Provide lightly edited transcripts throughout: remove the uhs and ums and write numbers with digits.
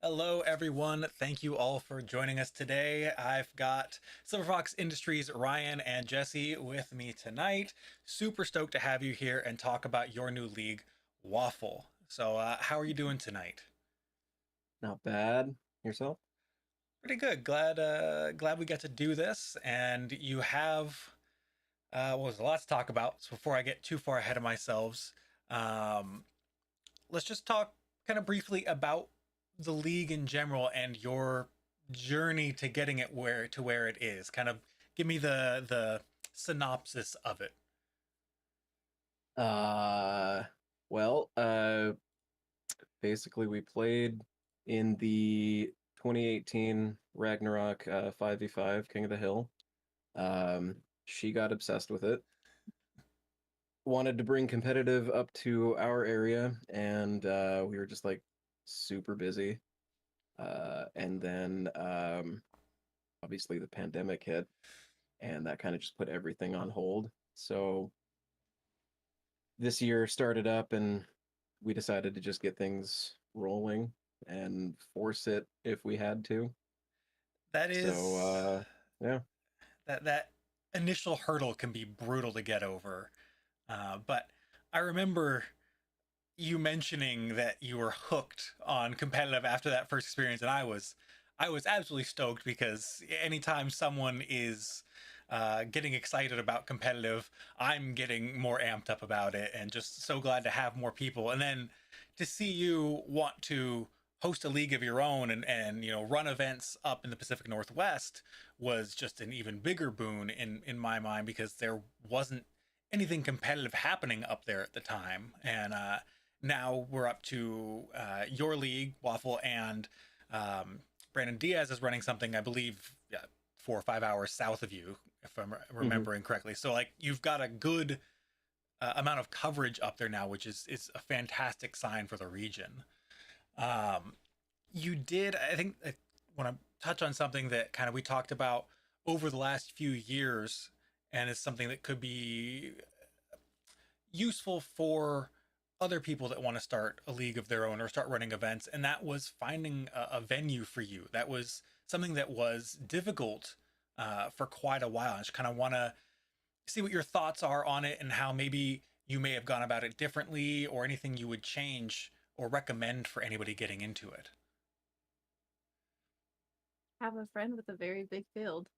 Hello, everyone. Thank you all for joining us today. I've got Silver Fox Industries Ryan and Jesse with me tonight. Super stoked to have you here and talk about your new league, WAFFL. So, how are you doing tonight? Not bad. Yourself? Pretty good. Glad we got to do this. And you have well, there's a lot to talk about. So before I get too far ahead of myself, um, let's just talk kind of briefly about the league in general and your journey to getting it where it is. Kind of give me the synopsis of it. Uh, well, basically we played in the 2018 Ragnarok 5v5 King of the Hill. She got obsessed with it. Wanted to bring competitive up to our area, and we were just like super busy. And then obviously the pandemic hit, and that kind of just put everything on hold. So this year started up and we decided to just get things rolling and force it if we had to. That So is yeah. that initial hurdle can be brutal to get over. But I remember you mentioning that you were hooked on competitive after that first experience, and I was absolutely stoked because anytime someone is getting excited about competitive, I'm getting more amped up about it, and just so glad to have more people. And then to see you want to host a league of your own and run events up in the Pacific Northwest was just an even bigger boon in my mind because there wasn't anything competitive happening up there at the time. And now we're up to your league, Waffle, and Brandon Diaz is running something, I believe, 4 or 5 hours south of you, if I'm Hmm. remembering correctly. So, like, you've got a good amount of coverage up there now, which is a fantastic sign for the region. Um, you did, I think, want to touch on something that kind of we talked about over the last few years, and it's something that could be useful for other people that want to start a league of their own or start running events, and that was finding a venue for you. That was something that was difficult for quite a while. I just kind of want to see what your thoughts are on it and how maybe you may have gone about it differently or anything you would change or recommend for anybody getting into it. Have a friend with a very big field.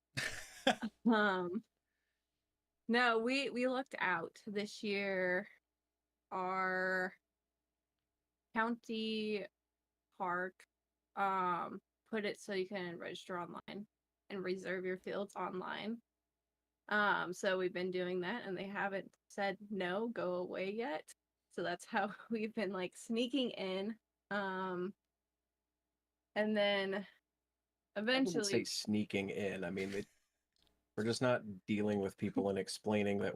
Um, no, we looked out this year. Our county park put it so you can register online and reserve your fields online. So we've been doing that and they haven't said no, go away yet. So that's how we've been like sneaking in. Um, and then I wouldn't say eventually sneaking in. I mean, we're just not dealing with people and explaining that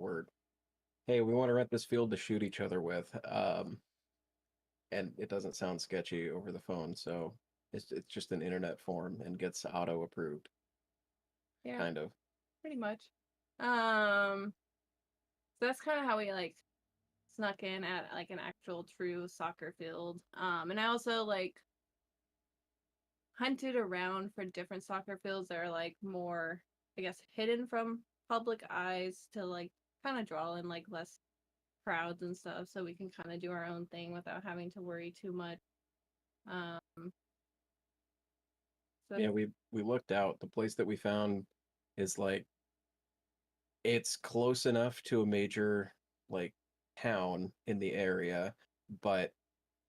hey, we want to rent this field to shoot each other with. And it doesn't sound sketchy over the phone, so it's just an internet form and gets auto approved, yeah, kind of. pretty much. Um So that's kind of how we like snuck in at like an actual true soccer field. And I also like hunted around for different soccer fields that are like more, I guess, hidden from public eyes to like kind of draw in like less crowds and stuff so we can kind of do our own thing without having to worry too much. Um, so Yeah, we looked out. The place that we found is like it's close enough to a major like town in the area, but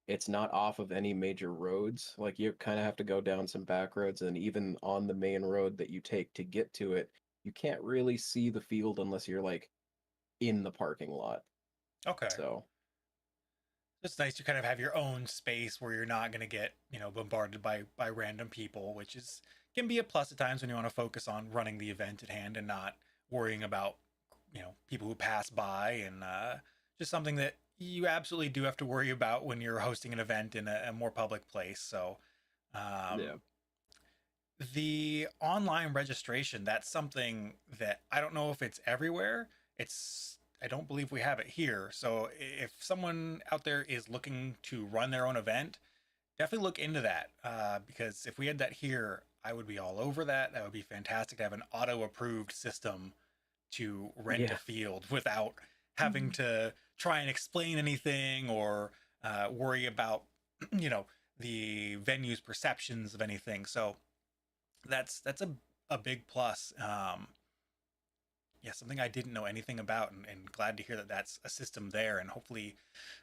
it's not off of any major roads. Like you kind of have to go down some back roads, and even on the main road that you take to get to it, you can't really see the field unless you're like in the parking lot. Okay. So, It's nice to kind of have your own space where you're not going to get, bombarded by random people, which is can be a plus at times when you want to focus on running the event at hand and not worrying about, people who pass by and just something that you absolutely do have to worry about when you're hosting an event in a more public place. So, yeah. um, the online registration, that's something that I don't know if it's everywhere. I don't believe we have it here. So if someone out there is looking to run their own event, definitely look into that, because if we had that here, I would be all over that. That would be fantastic to have an auto approved system to rent a Yeah. field without having to try and explain anything or worry about you know the venue's perceptions of anything. So that's a big plus. Yeah, something I didn't know anything about, and glad to hear that that's a system there, and hopefully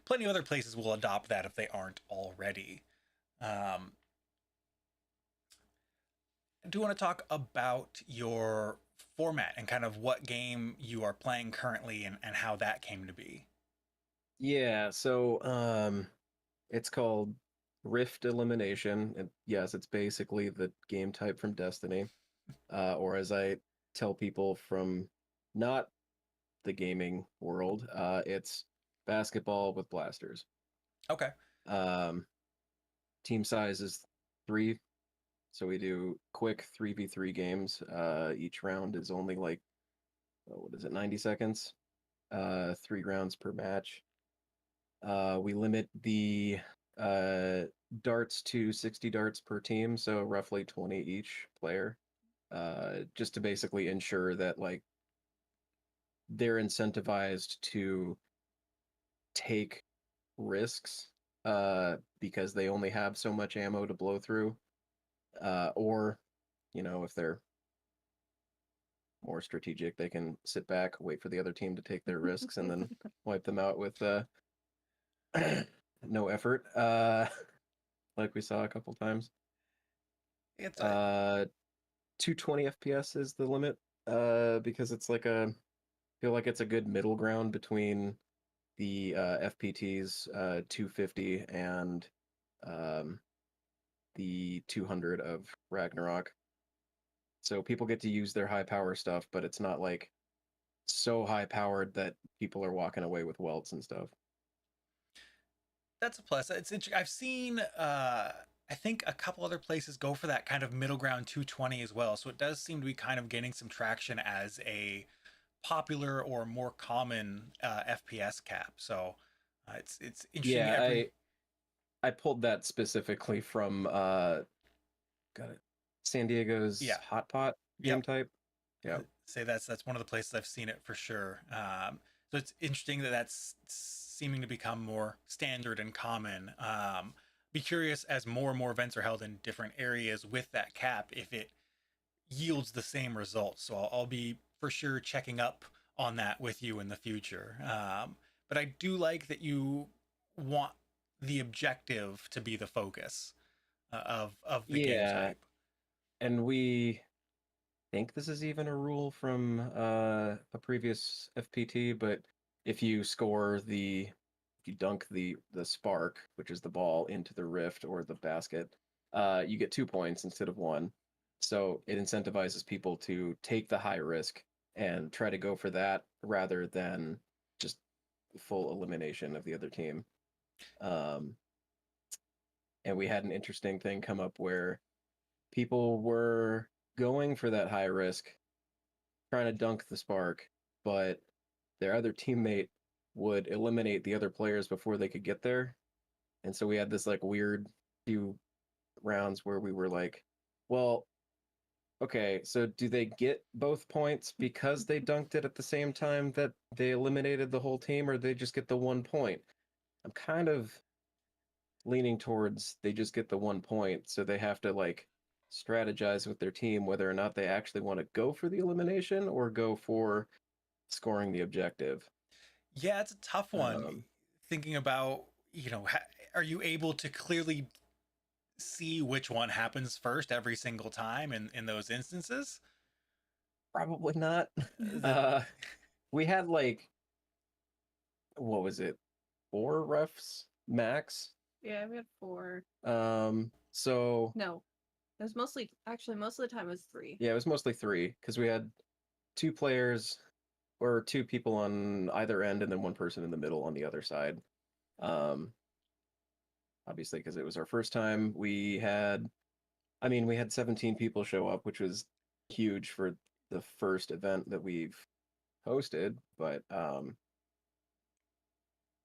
plenty of other places will adopt that if they aren't already. um, I do want to talk about your format and kind of what game you are playing currently, and how that came to be. Yeah, so it's called Rift Elimination. And yes, it's basically the game type from Destiny. Or as I tell people from not the gaming world, it's basketball with blasters. Okay. Um, team size is 3, so we do quick 3v3 games. Each round is only like, what is it, 90 seconds? 3 rounds per match. We limit the uh, darts to 60 darts per team, so roughly 20 each player, just to basically ensure that like they're incentivized to take risks because they only have so much ammo to blow through, or if they're more strategic, they can sit back, wait for the other team to take their risks, and then wipe them out with no effort, like we saw a couple times. It's a, Uh, 220 FPS is the limit, because it's like feel like it's a good middle ground between the FPT's 250 and um, the 200 of Ragnarok. So people get to use their high power stuff, but it's not like so high powered that people are walking away with welts and stuff. that's a plus. I've seen I think a couple other places go for that kind of middle ground 220 as well. So it does seem to be kind of gaining some traction as a popular or more common FPS cap. So it's interesting. Yeah, Every I pulled that specifically from got it, San Diego's yeah, Hot Pot game yep. type. Yeah. Say that's one of the places I've seen it for sure. So it's interesting that that's seeming to become more standard and common. Be curious as more and more events are held in different areas with that cap if it yields the same results. So I'll be for sure checking up on that with you in the future. But I do like that you want the objective to be the focus of the game Yeah, type. and we think this is even a rule from a previous FPT, but if you score if you dunk the spark, which is the ball, into the rift or the basket, you get 2 points instead of 1. So it incentivizes people to take the high risk and try to go for that rather than just full elimination of the other team. Um, and we had an interesting thing come up where people were going for that high risk, trying to dunk the spark, but their other teammate would eliminate the other players before they could get there. And so we had this like weird few rounds where we were like, well, okay, so do they get both points because they dunked it at the same time that they eliminated the whole team, or they just get the 1 point? I'm kind of leaning towards they just get the 1 point, so they have to like strategize with their team whether or not they actually want to go for the elimination or go for scoring the objective. Yeah, it's a tough one. Um, Thinking about, are you able to clearly see which one happens first every single time in those instances? Probably not. The, Uh, we had like, what was it, 4 refs max? Yeah, we had 4. So No, it was most of the time it was 3. yeah, it was mostly 3 because we had 2 players or 2 people on either end and then 1 person in the middle on the other side. Um, obviously, because it was our first time, we had 17 people show up, which was huge for the first event that we've hosted, but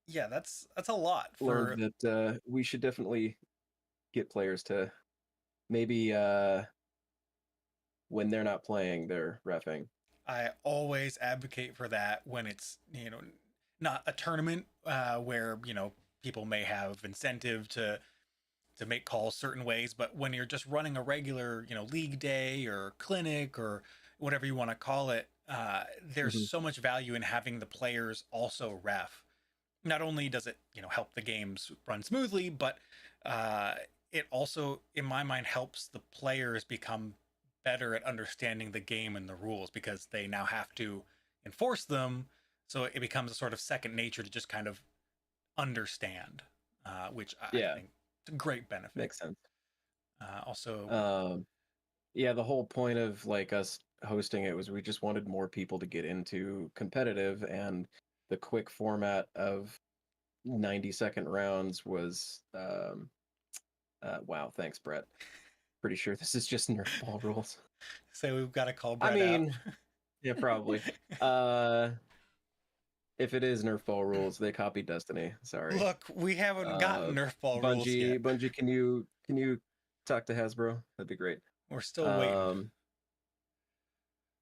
yeah, that's a lot learned for that we should definitely get players to maybe when they're not playing, they're reffing. I always advocate for that when it's, you know, not a tournament where, you know, people may have incentive to make calls certain ways, but when you're just running a regular, you know, league day or clinic or whatever you want to call it, there's Mhm. so much value in having the players also ref. Not only does it, you know, help the games run smoothly, but uh, it also, in my mind, helps the players become better at understanding the game and the rules because they now have to enforce them. So it becomes a sort of second nature to just kind of understand, which I Yeah, think is a great benefit. makes sense. Also, Um, yeah, the whole point of like us hosting it was we just wanted more people to get into competitive, and the quick format of 90-second rounds was wow, thanks, Brett. Pretty sure this is just Nerf ball rules. so we've got to call I Brett out. mean, yeah, probably. If it is Nerf ball rules, they copied Destiny. Sorry. Look, we haven't gotten Nerf ball rules Bungie, yet. Bungie, can you talk to Hasbro? That'd be great. We're still waiting.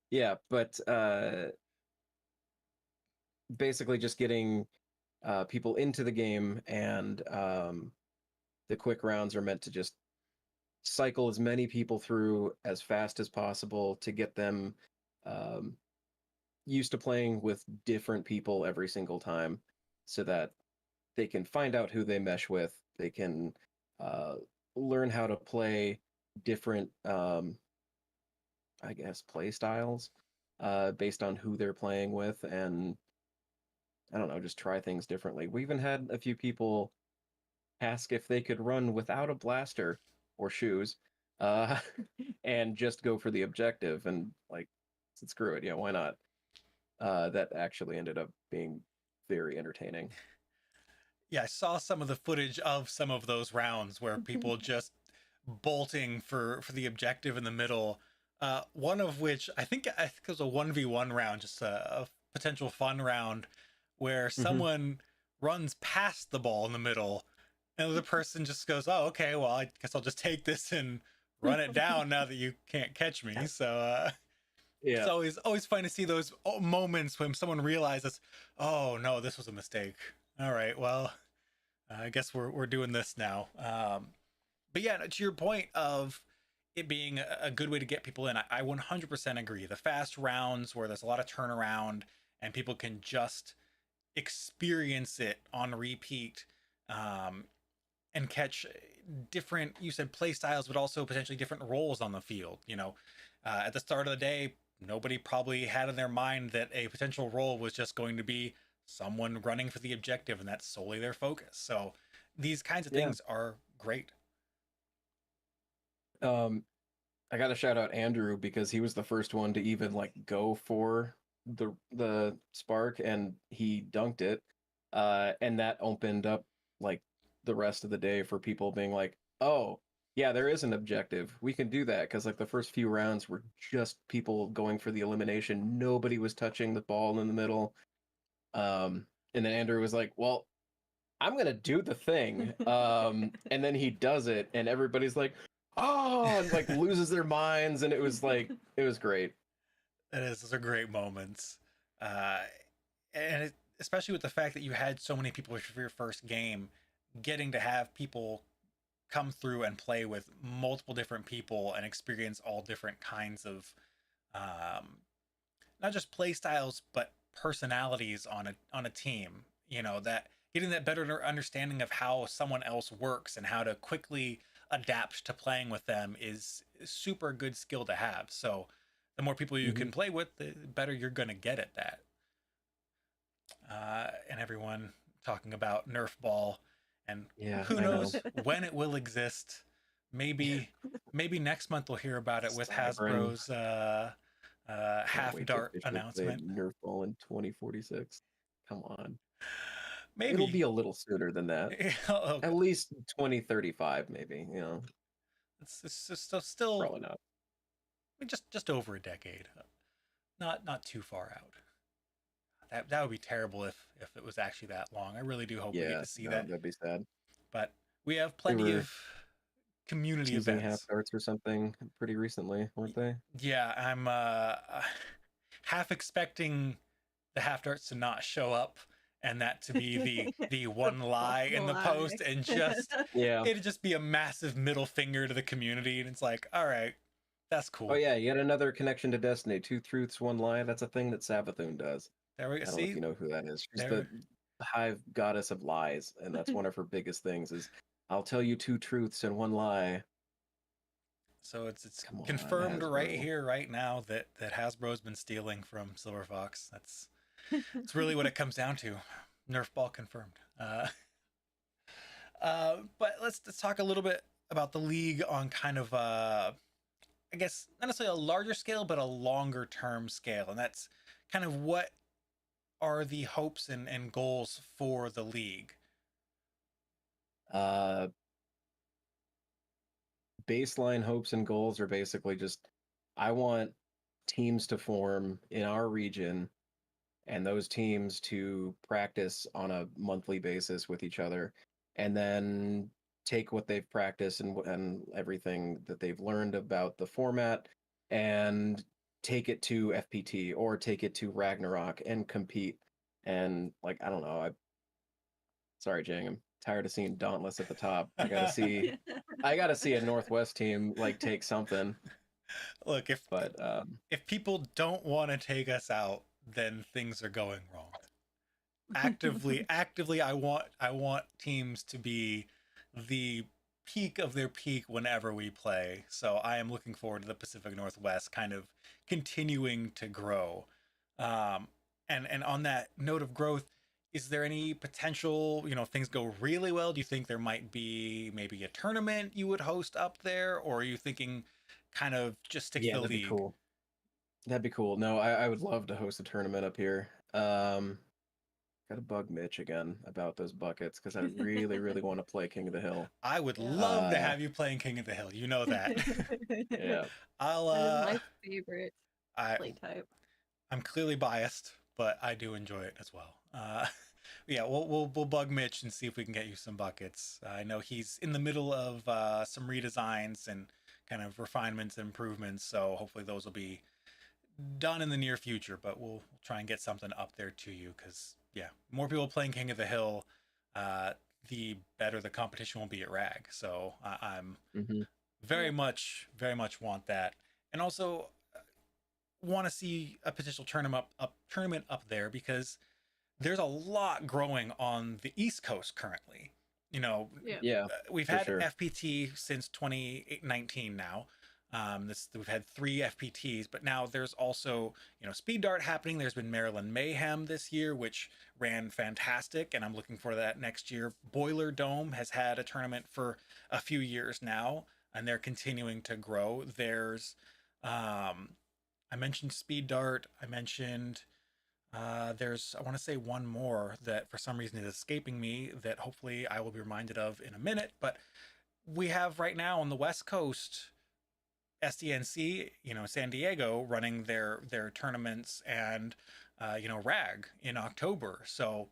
Yeah, but basically just getting people into the game, and the quick rounds are meant to just cycle as many people through as fast as possible to get them um, used to playing with different people every single time, so that they can find out who they mesh with. They can uh, learn how to play different, I guess, play styles based on who they're playing with, and I don't know, just try things differently. We even had a few people ask if they could run without a blaster or shoes, uh, and just go for the objective, and like, said, screw it, yeah, why not? That actually ended up being very entertaining. Yeah, I saw some of the footage of some of those rounds where people just bolting for the objective in the middle. One of which I think it was a 1v1 round, just a potential fun round where Mhm. someone runs past the ball in the middle and the person just goes, "Oh, okay, well, I guess I'll just take this and run it down now that you can't catch me." So it's Yeah. always fun to see those moments when someone realizes, "Oh no, this was a mistake." All right, well, I guess we're doing this now. But yeah, to your point of it being a good way to get people in, I 100% agree. The fast rounds where there's a lot of turnaround and people can just experience it on repeat, um, and catch different, you said play styles, but also potentially different roles on the field. You know, at the start of the day, nobody probably had in their mind that a potential role was just going to be someone running for the objective, and that's solely their focus. So these kinds of Yeah. things are great. Um, I got to shout out Andrew because he was the first one to even like go for the spark, and he dunked it. And that opened up like the rest of the day for people being like, "Oh, yeah, there is an objective. We can do that." Because like the first few rounds were just people going for the elimination. Nobody was touching the ball in the middle. And then Andrew was like, "Well, I'm gonna do the thing." And then he does it, and everybody's like, "Oh," and like loses their minds, and it was like it was great. Those are great moments. Uh, and especially with the fact that you had so many people for your first game, getting to have people come through and play with multiple different people and experience all different kinds of um, not just play styles but personalities on a team. You know, that getting that better understanding of how someone else works and how to quickly adapt to playing with them is a super good skill to have. So the more people you Hmm. can play with, the better you're going to get at that. And everyone talking about Nerf ball, and Yeah, who I know. knows when it will exist. Maybe next month we'll hear about it with Cybern. Hasbro's Can't half wait to dart officially play announcement. Nerf ball in 2046. Come on. It'll Maybe. be a little sooner than that. Oh, At least 2035, maybe. it's still Probably not. just over a decade, not too far out. That would be terrible if it was actually that long. I really do hope we get Yeah, to see no, that, that'd be sad. but we have We plenty were of community teasing half events. darts or something pretty recently, weren't they? Yeah, I'm half expecting the half darts to not show up and that to be the one lie in the post, and just Yeah. it'd just be a massive middle finger to the community, and it's like, all right, that's Oh cool. yeah, yet another connection to Destiny. 2 truths, 1 lie. That's a thing that Savathun does. There we go. I don't know if See, you know who that is. She's there. the hive goddess of lies, and that's one of her biggest things is I'll tell you 2 truths and 1 lie. So it's Come on, confirmed right Hasbro. here, right now, that Hasbro's been stealing from Silver Fox. That's really what it comes down to. Nerf ball confirmed. But let's talk a little bit about the league on kind of I guess not necessarily a larger scale, but a longer term scale, and that's kind of what are the hopes and goals for the league. Baseline hopes and goals are basically just I want teams to form in our region and those teams to practice on a monthly basis with each other, and then take what they've practiced and everything that they've learned about the format and take it to FPT or take it to Ragnarok and compete. And like I don't know, sorry Jang, I'm tired of seeing Dauntless at the top. I gotta see a Northwest team like take something. Look, But if people don't want to take us out, then things are going wrong. Actively, I want teams to be the peak of their peak whenever we play. So I am looking forward to the Pacific Northwest kind of continuing to grow. And on that note of growth, is there any potential, if things go really well, do you think there might be maybe a tournament you would host up there, or are you thinking kind of just stick to the that'd league? be cool. That'd be cool. No, I would love to host a tournament up here. Gotta bug Mitch again about those buckets because I really, really want to play King of the Hill. I would love to have you playing King of the Hill. You know that. Yeah. I'll That is my favorite play I type. I'm clearly biased, but I do enjoy it as well. Yeah, we'll bug Mitch and see if we can get you some buckets. I know he's in the middle of some redesigns and kind of refinements and improvements, so hopefully those will be done in the near future. But we'll try and get something up there to you because yeah, more people playing King of the Hill, the better the competition will be at RAG. So I'm very much want that, and also want to see a potential tournament up there because there's a lot growing on the East Coast currently. We've had sure. FPT since 2019 now. We've had 3 FPTs, but now there's also Speed Dart happening. There's been Maryland Mayhem this year, which ran fantastic, and I'm looking for that next year. Boiler Dome has had a tournament for a few years now, and they're continuing to grow. There's I mentioned Speed Dart. I mentioned there's, I want to say one more that for some reason is escaping me that hopefully I will be reminded of in a minute. But we have right now on the West Coast, SDNC, San Diego running their tournaments and, RAG in October. So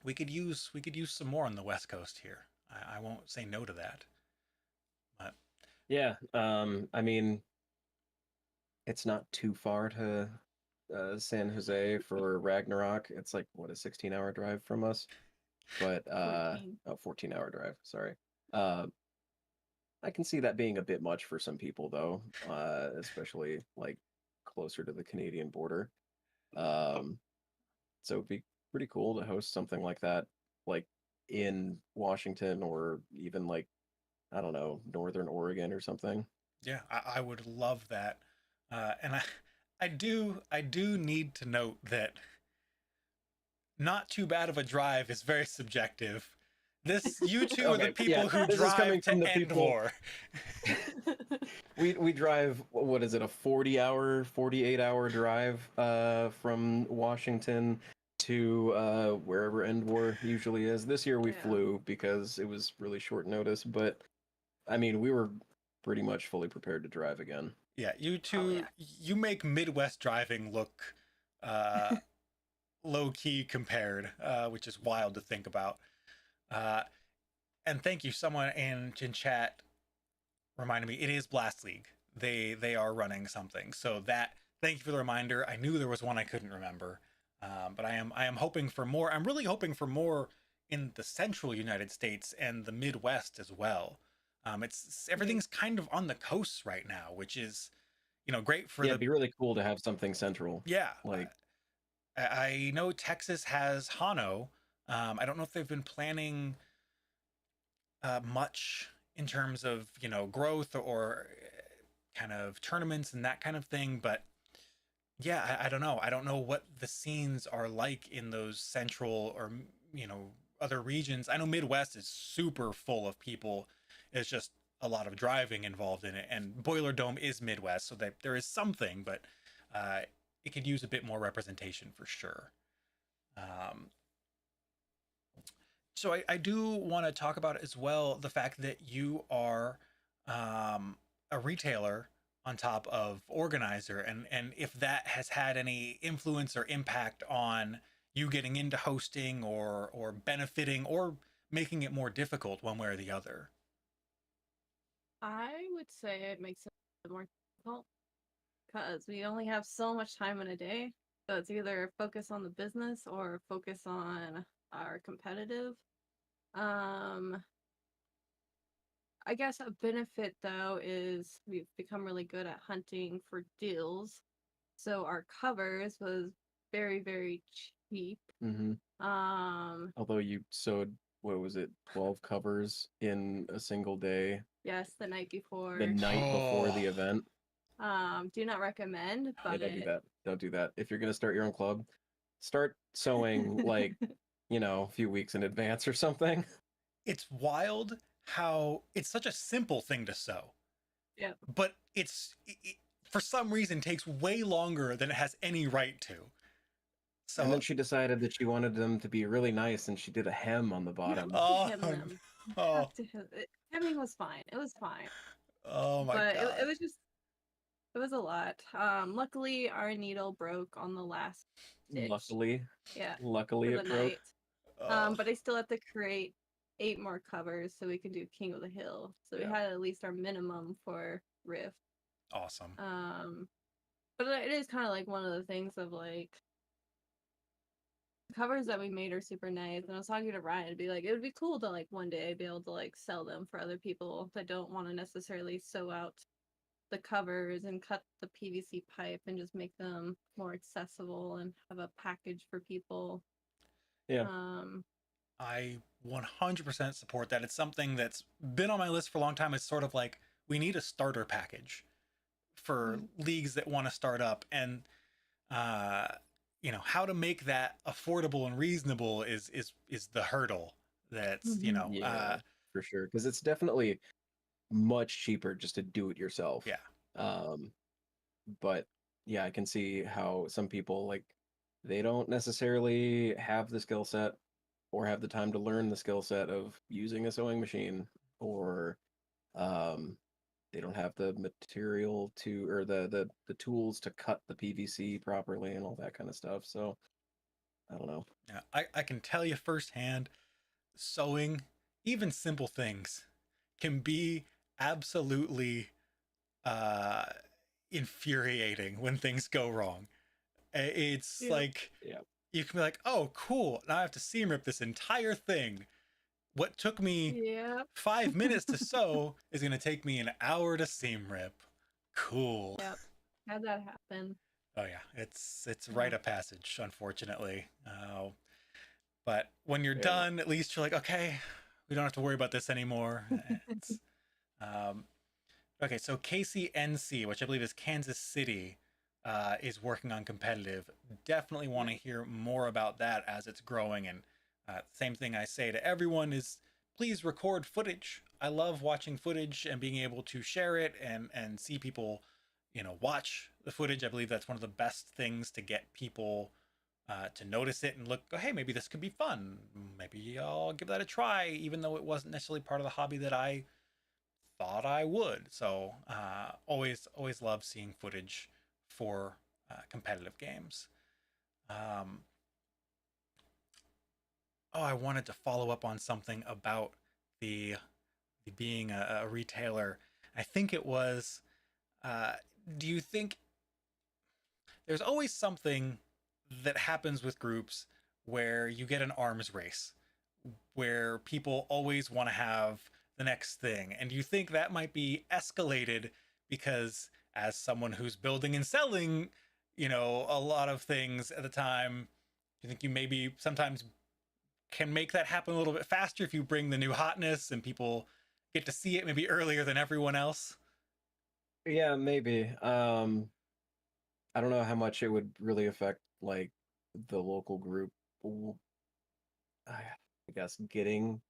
we could use some more on the West Coast here. I won't say no to that. But yeah, I mean, it's not too far to San Jose for Ragnarok. It's like what, a 16-hour drive from us, but 14-hour drive. Sorry. I can see that being a bit much for some people though, especially like closer to the Canadian border. So it'd be pretty cool to host something like that, like in Washington or even like I don't know, Northern Oregon or something. yeah, I would love that. And I do need to note that not too bad of a drive is very subjective. You two are the people who drive to end war. we drive, what is it, a 48-hour drive from Washington to wherever end war usually is. This year we flew because it was really short notice, but I mean we were pretty much fully prepared to drive again. Yeah, you two, you make Midwest driving look low key compared, which is wild to think about. And thank you, someone in chat reminded me it is Blast League. They are running something. So that, thank you for the reminder. I knew there was one I couldn't remember, but I am hoping for more. I'm really hoping for more in the central United States and the Midwest as well. It's everything's kind of on the coast right now, which is great for Yeah, it'd be really cool to have something central. yeah. Like, I know Texas has Hano. I don't know if they've been planning much in terms of growth or kind of tournaments and that kind of thing, but yeah, I don't know. I don't know what the scenes are like in those central or other regions. I know Midwest is super full of people. It's just a lot of driving involved in it, and Boiler Dome is Midwest, so that there is something, but uh, it could use a bit more representation for sure. Um, so I do want to talk about as well the fact that you are a retailer on top of organizer, and if that has had any influence or impact on you getting into hosting or benefiting or making it more difficult one way or the other. I would say it makes it more difficult because we only have so much time in a day. So it's either focus on the business or focus on our competitive. Um, I guess a benefit though is we've become really good at hunting for deals. So our covers was very, very cheap. hmm Um, although you sewed, what was it, 12 covers in a single day, yes, the night the before. night before the Oh, event. Do not recommend, Yeah, but don't do that. Don't do that. If you're gonna start your own club, start sewing like, a few weeks in advance or something. it's wild how it's such a simple thing to sew, yeah. but it for some reason takes way longer than it has any right to. And So, then she decided that she wanted them to be really nice, and she did a hem on the You have bottom. to oh, hem them. You oh, have to hem it. Hemming was fine. It was fine. oh my But it God. was just it was a lot. Luckily our needle broke on the last stitch. Luckily, Yeah, luckily for the it broke. night. Oh, But I still have to create 8 more covers so we can do King of the Hill. So we Yeah. had at least our minimum for Rift. awesome. But it is kind of like one of the things of like covers that we made are super nice. And I was talking to Ryan, it'd be like it would be cool to like one day be able to like sell them for other people that don't want to necessarily sew out the covers and cut the PVC pipe and just make them more accessible and have a package for people. Yeah. I 100% support that. It's something that's been on my list for a long time. It's sort of like we need a starter package for leagues that want to start up, and uh, how to make that affordable and reasonable is the hurdle. That's Yeah, for sure. Because it's definitely much cheaper just to do it yourself. yeah. Um, but yeah, I can see how some people like they don't necessarily have the skill set or have the time to learn the skill set of using a sewing machine, or um, they don't have the material to or the tools to cut the PVC properly and all that kind of stuff. So I don't know. Yeah, I can tell you firsthand, sewing, even simple things, can be absolutely uh, infuriating when things go wrong. It's Yeah. like Yeah. you can be like, "Oh, cool! Now I have to seam rip this entire thing. What took me Yeah. 5 minutes to sew is going to take me an hour to seam rip. Cool." Yep. Had that happen. Oh yeah, it's Yeah. rite of passage, unfortunately. But when you're Yeah. done, at least you're like, okay, we don't have to worry about this anymore. It's, um, okay, so KCNC, which I believe is Kansas City, is working on competitive. Definitely want to hear more about that as it's growing. And same thing I say to everyone is please record footage. I love watching footage and being able to share it and see people, watch the footage. I believe that's one of the best things to get people to notice it and go, hey, maybe this could be fun. Maybe I'll give that a try, even though it wasn't necessarily part of the hobby that I thought I would. So always love seeing footage for competitive games. Oh, I wanted to follow up on something about the being a retailer. I think it was. Do you think there's always something that happens with groups where you get an arms race, where people always want to have the next thing, and you think that might be escalated because, as someone who's building and selling, a lot of things at the time, you think you maybe sometimes can make that happen a little bit faster if you bring the new hotness and people get to see it maybe earlier than everyone else? Yeah, maybe. I don't know how much it would really affect like the local group. I guess getting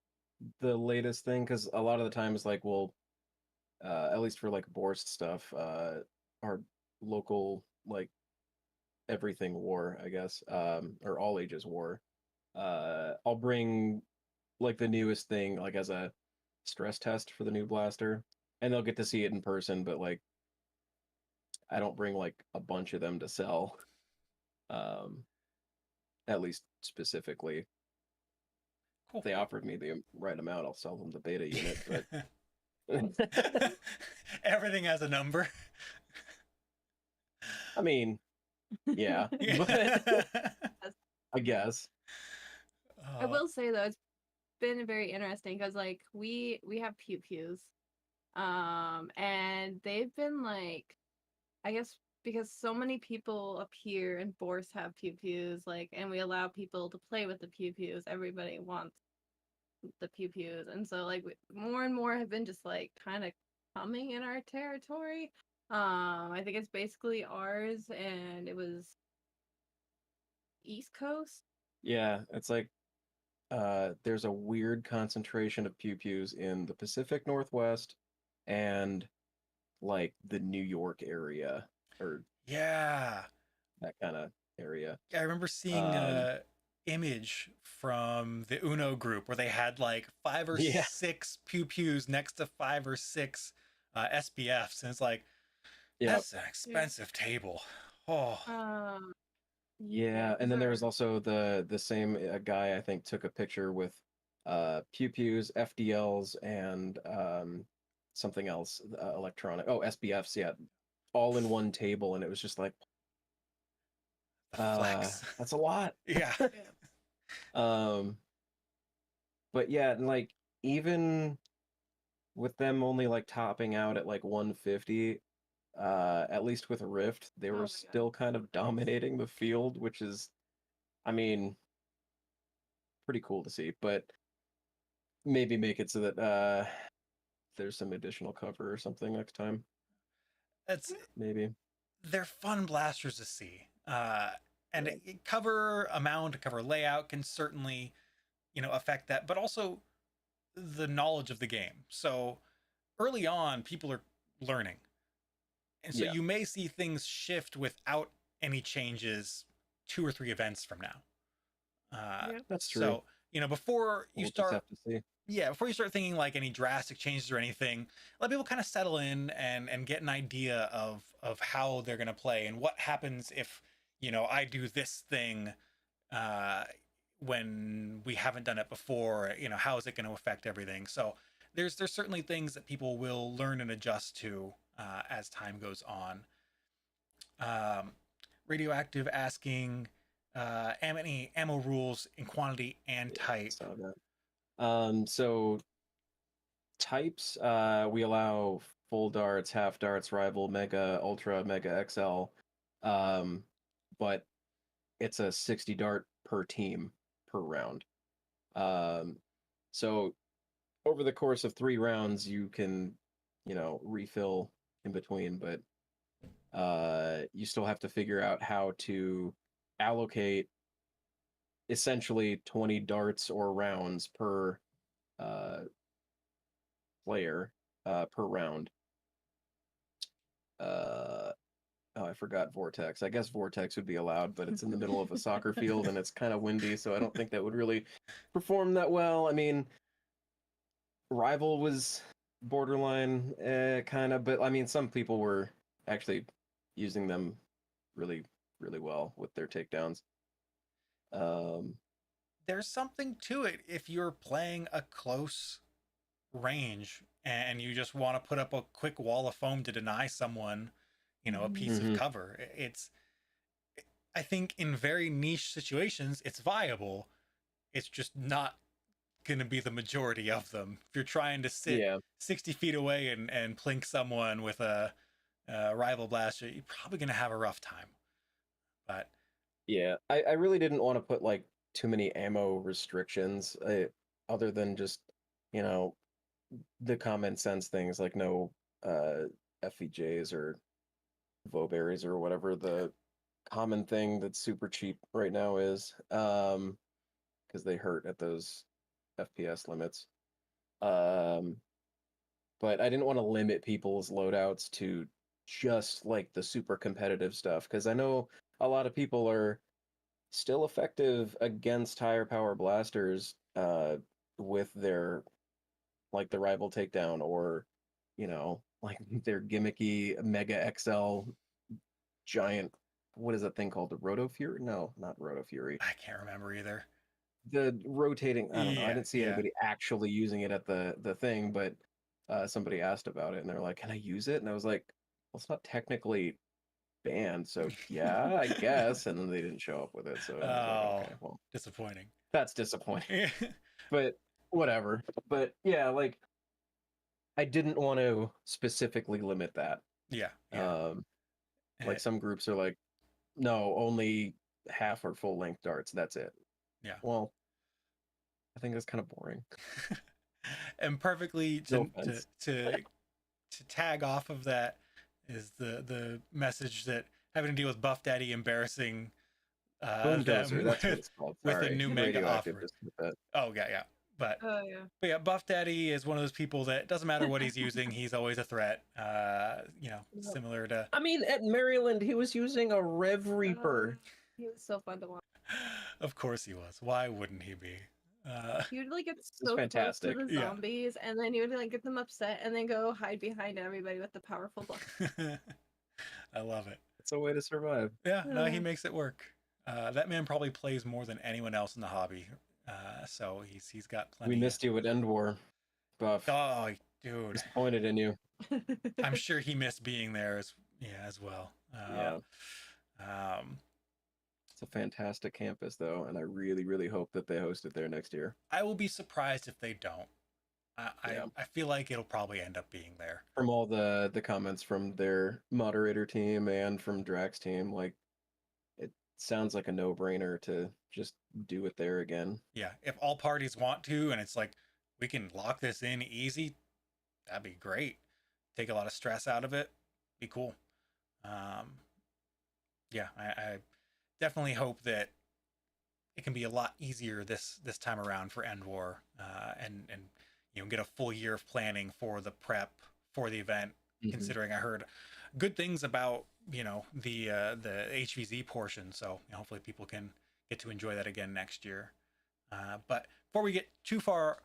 the latest thing, because a lot of the times, like, we'll at least for like Borst stuff, our local like everything war, I guess, or all ages war. I'll bring like the newest thing like as a stress test for the new blaster, and they'll get to see it in person. But like, I don't bring like a bunch of them to sell. Um, at least specifically, Cool. if they offered me the right amount, I'll sell them the beta unit. But Everything has a number. I mean, yeah, but I guess. I will say though, it's been very interesting because like we have pews, and they've been like, I guess because so many people up here and Bourse have pews, like, and we allow people to play with the pews. Everybody wants the pews, and so like more and more have been just like kind of coming in our territory. I think it's basically ours, and it was East Coast. Yeah, it's like there's a weird concentration of pews in the Pacific Northwest and like the New York area, or Yeah. that kind of area. I remember seeing a image from the Uno group where they had like 5 or 6 pews next to 5 or 6 SBFs, and it's like, Yeah. that's an expensive table. Oh, Yeah, and then there was also the same guy, I think, took a picture with pews, FDLs, and something else, electronic. Oh, SBFs, yeah, all in one table, and it was just like, the flex. that's a lot. Yeah. Um, but yeah, and like even with them only like topping out at like 150, at least with Rift, they Oh my were God. still kind of dominating the field, which is, I mean, pretty cool to see. But maybe make it so that there's some additional cover or something next time. It's Maybe. They're fun blasters to see. And Yeah. cover amount, cover layout can certainly, affect that, but also the knowledge of the game. So early on, people are learning. And so Yeah. you may see things shift without any changes 2 or 3 events from now. That's true. So, before you We'll just start, have to see. yeah, before you start thinking like any drastic changes or anything, let people kind of settle in and get an idea of how they're going to play and what happens if, I do this thing uh, when we haven't done it before. How is it going to affect everything? So there's certainly things that people will learn and adjust to as time goes on. Um, Radioactive asking any ammo rules in quantity and type. Saw that. So types, we allow full darts, half darts, rival, mega, ultra, mega, XL. But it's a 60 dart per team per round. So over the course of 3 rounds, you can, refill in between, but you still have to figure out how to allocate essentially 20 darts or rounds per uh, player per round. Oh, I forgot Vortex. I guess Vortex would be allowed, but it's in the middle of a soccer field and it's kind of windy, so I don't think that would really perform that well. I mean, Rival was borderline, kind of, but I mean, some people were actually using them really, really well with their takedowns. There's something to it if you're playing a close range and you just want to put up a quick wall of foam to deny someone, a piece of Mhm. cover. I think in very niche situations, it's viable. It's just not going to be the majority of them. If you're trying to sit Yeah. 60 feet away and plink someone with a rival blaster, you're probably going to have a rough time. But Yeah. I really didn't want to put like too many ammo restrictions, other than just, you know, the common sense things like no uh FVJs or Vouchers or whatever the common thing that's super cheap right now is, because they hurt at those FPS limits. Um, but I didn't want to limit people's loadouts to just like the super competitive stuff because I know a lot of people are still effective against higher power blasters with their like the rival takedown or like their gimmicky Mega XL giant, what is that thing called? The Roto Fury? No, not Roto Fury. I can't remember either. The rotating, I don't know. I Yeah, didn't see yeah. anybody actually using it at the thing, but somebody asked about it and they're like, "Can I use it?" And I was like, "Well, it's not technically banned, so yeah, I guess." And then they didn't show up with it, so I was like, Oh, "Okay, well, disappointing. that's disappointing." Yeah, But whatever. But yeah, like I didn't want to specifically limit that. yeah. Um, Eh, like some groups are like, "No, only half or full length darts. That's it." yeah. Well, I think that's kind of boring. And perfectly No to offense. to to tag off of that is the message that having to deal with Buff Daddy embarrassing Boomdozer, them that's what it's called. with a Sorry, new mega radioactive offer. just hit that. Oh yeah, yeah. But Oh yeah. but yeah, Buff Daddy is one of those people that doesn't matter what he's using, he's always a threat. Yep. Similar to. I mean, at Maryland, he was using a Rev Reaper. He was so fun to watch. Of course he was. Why wouldn't he be? He would like get It's so close to fantastic. the Yeah. zombies, and then he would like get them upset, and then go hide behind everybody with the powerful blast. I love it. It's a way to survive. Yeah, no, he makes it work. That man probably plays more than anyone else in the hobby. So he's got We plenty. missed you at End War, Buff. Oh, dude, Disappointed in you. I'm sure he missed being there as well. Yeah. Um, It's a fantastic campus, though, and I really, really hope that they host it there next year. I will be surprised if they don't. Yeah. I feel like it'll probably end up being there. From all the comments from their moderator team and from Drax team, like it sounds like a no-brainer to just do it there again. Yeah, if all parties want to, and it's like we can lock this in easy, that'd be great. Take a lot of stress out of it. Be cool. Yeah, I definitely hope that it can be a lot easier this time around for End War, and get a full year of planning for the prep for the event. Mhm. Considering I heard good things about the HVZ portion, so hopefully people can get to enjoy that again next year. But before we get too far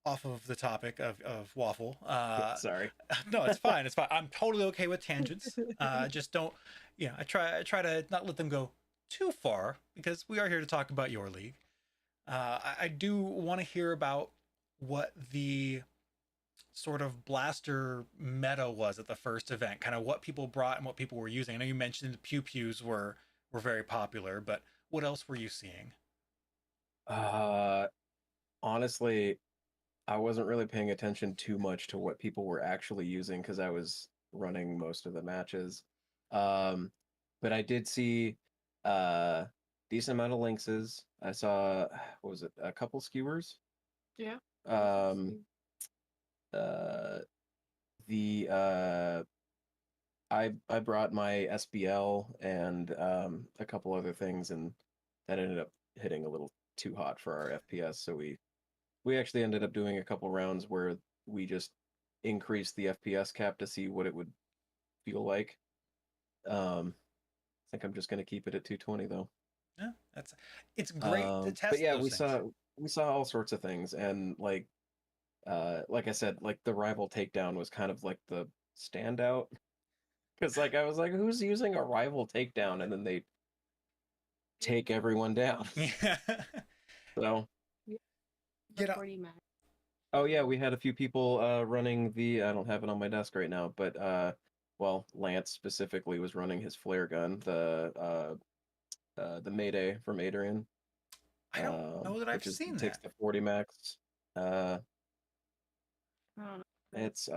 off of the topic of WAFFL, Sorry. no, it's fine. It's fine. I'm totally okay with tangents. Just don't, I try to not let them go too far because we are here to talk about your league. I do want to hear about what the sort of blaster meta was at the first event, kind of what people brought and what people were using. I know you mentioned the pews were very popular, but what else were you seeing? Honestly, I wasn't really paying attention too much to what people were actually using because I was running most of the matches. Um, but I did see decent amount of lynxes. I saw what was it, a couple skewers. Yeah. Um, uh, the I brought my SBL and a couple other things, and that ended up hitting a little too hot for our FPS. So we actually ended up doing a couple rounds where we just increased the FPS cap to see what it would feel like. I think I'm just gonna keep it at 220 though. Yeah, it's great to test But yeah, those things. we saw all sorts of things, and like I said, like the rival takedown was kind of like the standout because like I was like, who's using a rival takedown, and then they take everyone down. Yeah. So You know, 40 match. Oh yeah, we had a few people running the. I don't have it on my desk right now, but well, Lance specifically was running his flare gun, the Mayday from Adrian, I don't know that I've which is seen takes that. the 40 max. I don't know. It's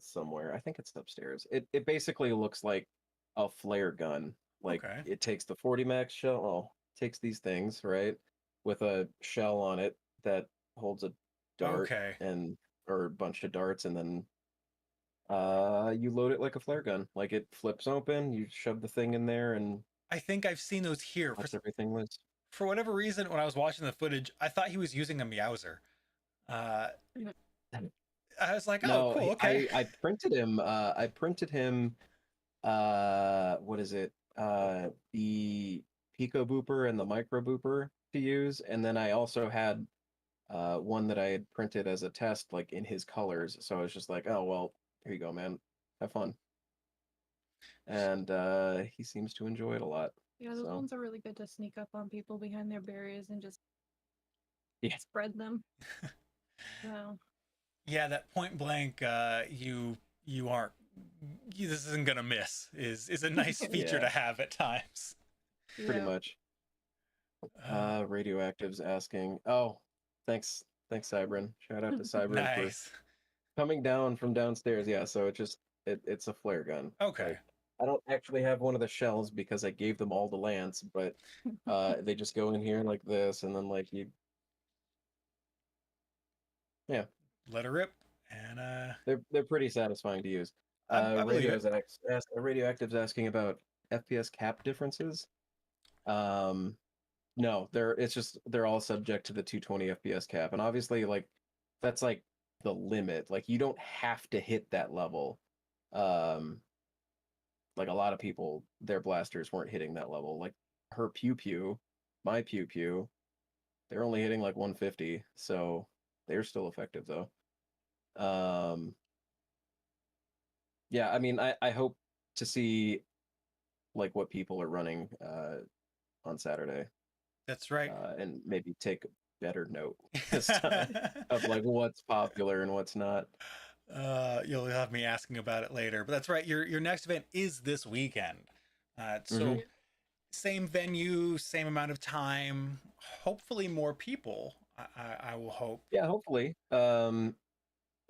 somewhere. I think it's upstairs. It basically looks like a flare gun. Like Okay. it takes the 40 max shell. Oh, takes these things, right? With a shell on it that holds a dart Okay. and or a bunch of darts, and then you load it like a flare gun. Like it flips open, you shove the thing in there and I think I've seen those here. lets everything loose. For whatever reason, when I was watching the footage, I thought he was using a Meowser. Uh, I was like, oh, No, cool, okay. I printed him. I printed him. What is it? The Pico Booper and the Micro Booper to use, and then I also had one that I had printed as a test, like in his colors. So I was just like, oh well, here you go, man. Have fun. And he seems to enjoy it a lot. Yeah, those So ones are really good to sneak up on people behind their barriers and just yeah, spread them. So Yeah, that point blank, you aren't. This isn't gonna miss. Is a nice feature Yeah. to have at times. pretty yeah. much. Radioactive's asking. Oh, thanks, Cybrin. Shout out to Cybrin for Nice. coming down from downstairs. Yeah, so it's a flare gun. Okay. Like, I don't actually have one of the shells because I gave them all to Lance, but they just go in here like this, and then like you, yeah, Let her rip, and they're pretty satisfying to use. I believe it. Radioactive's asking about FPS cap differences. No, they're all subject to the 220 FPS cap, and obviously like that's like the limit. Like you don't have to hit that level. Um, like a lot of people, their blasters weren't hitting that level. Like her pew pew, my pew pew, they're only hitting like 150, so they're still effective though. Yeah, I mean, I hope to see like what people are running on Saturday, That's right. and maybe take a better note this time of like what's popular and what's not. You'll have me asking about it later, but that's right. Your next event is this weekend. So Mhm. same venue, same amount of time. Hopefully more people. I will hope. Yeah, hopefully.